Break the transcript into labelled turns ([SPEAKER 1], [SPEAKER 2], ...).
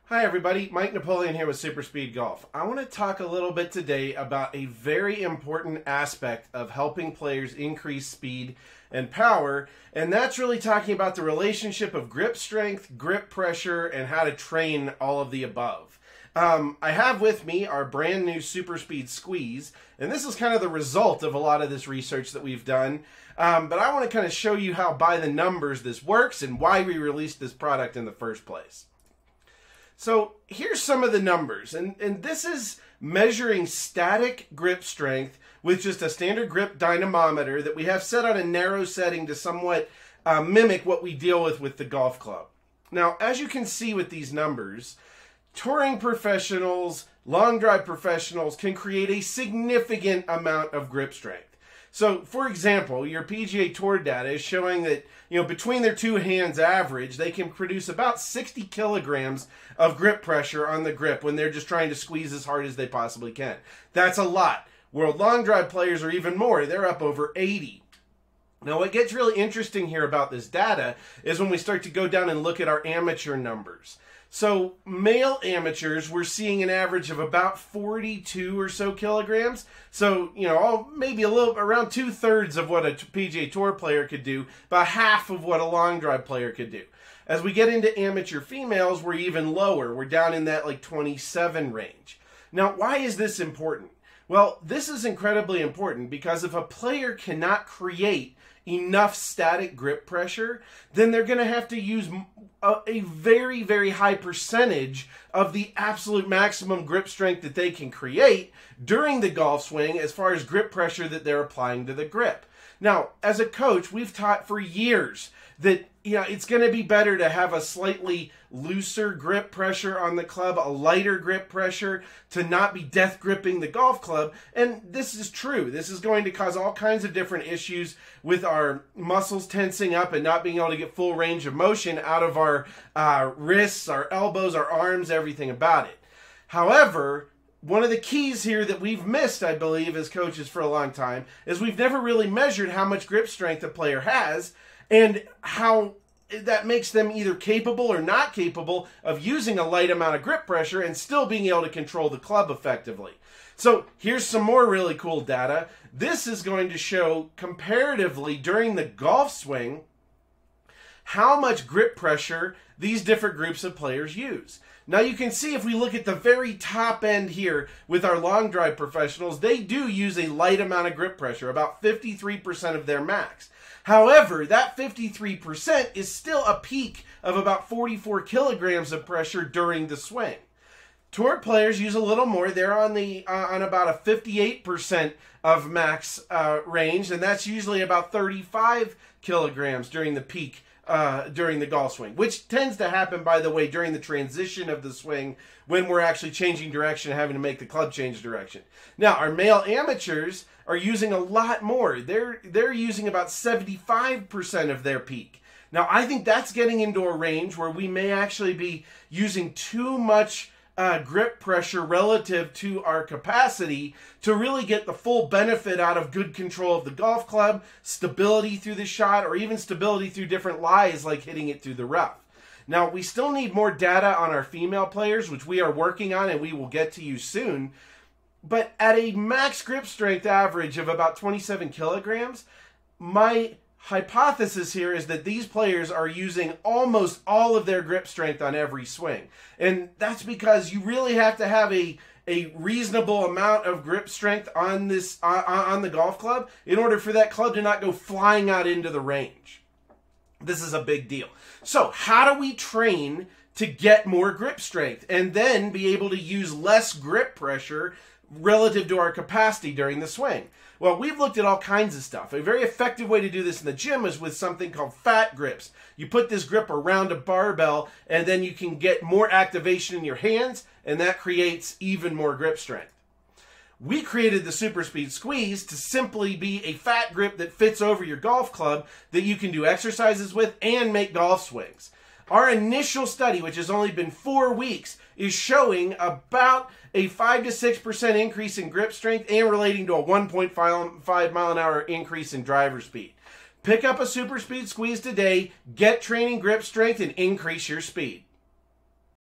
[SPEAKER 1] Hi everybody, Mike Napoleon here with Super Speed Golf. I want to talk a little bit today about a very important aspect of helping players increase speed and power, and that's really talking about the relationship of grip strength, grip pressure, and how to train all of the above. I have with me our brand new Super Speed Squeeze, and this is kind of the result of a lot of this research that we've done, but I want to kind of show you how by the numbers this works and why we released this product in the first place. So here's some of the numbers, and this is measuring static grip strength with just a standard grip dynamometer that we have set on a narrow setting to somewhat mimic what we deal with the golf club. Now, as you can see with these numbers, touring professionals, long drive professionals can create a significant amount of grip strength. So, for example, your PGA Tour data is showing that, between their two hands average, they can produce about 60 kilograms of grip pressure on the grip when they're just trying to squeeze as hard as they possibly can. That's a lot. World long drive players are even more. They're up over 80. Now, what gets really interesting here about this data is when we start to go down and look at our amateur numbers. So male amateurs, we're seeing an average of about 42 or so kilograms. So, maybe a little around 2/3 of what a PGA Tour player could do, about half of what a long drive player could do. As we get into amateur females, we're even lower. We're down in that 27 range. Now, why is this important? Well, this is incredibly important because if a player cannot create enough static grip pressure, then they're going to have to use a very, very high percentage of the absolute maximum grip strength that they can create during the golf swing as far as grip pressure that they're applying to the grip. Now, as a coach, we've taught for years that it's going to be better to have a slightly looser grip pressure on the club, a lighter grip pressure, to not be death gripping the golf club. And this is true. This is going to cause all kinds of different issues with our muscles tensing up and not being able to get full range of motion out of our wrists, our elbows, our arms, everything about it. However, one of the keys here that we've missed, I believe, as coaches for a long time, is we've never really measured how much grip strength a player has and how that makes them either capable or not capable of using a light amount of grip pressure and still being able to control the club effectively. So here's some more really cool data. This is going to show comparatively during the golf swing how much grip pressure these different groups of players use. Now you can see if we look at the very top end here with our long drive professionals, they do use a light amount of grip pressure, about 53% of their max. However, that 53% is still a peak of about 44 kilograms of pressure during the swing. Tour players use a little more. They're on about a 58% of max range, and that's usually about 35 kilograms during the peak during the golf swing, which tends to happen, by the way, during the transition of the swing when we're actually changing direction and having to make the club change direction. Now, our male amateurs are using a lot more. They're using about 75% of their peak. Now, I think that's getting into a range where we may actually be using too much grip pressure relative to our capacity to really get the full benefit out of good control of the golf club, stability through the shot, or even stability through different lies like hitting it through the rough. Now, we still need more data on our female players, which we are working on and we will get to you soon. But at a max grip strength average of about 27 kilograms, my hypothesis here is that these players are using almost all of their grip strength on every swing. And that's because you really have to have a reasonable amount of grip strength on the golf club in order for that club to not go flying out into the range. This is a big deal. So how do we train to get more grip strength and then be able to use less grip pressure relative to our capacity during the swing? Well, we've looked at all kinds of stuff. A very effective way to do this in the gym is with something called fat grips. You put this grip around a barbell, and then you can get more activation in your hands, and that creates even more grip strength. We created the Super Speed Squeeze to simply be a fat grip that fits over your golf club that you can do exercises with and make golf swings. Our initial study, which has only been 4 weeks, is showing about a 5 to 6% increase in grip strength and relating to a 1.5 mile an hour increase in driver speed. Pick up a Super Speed Squeeze today, get training grip strength, and increase your speed.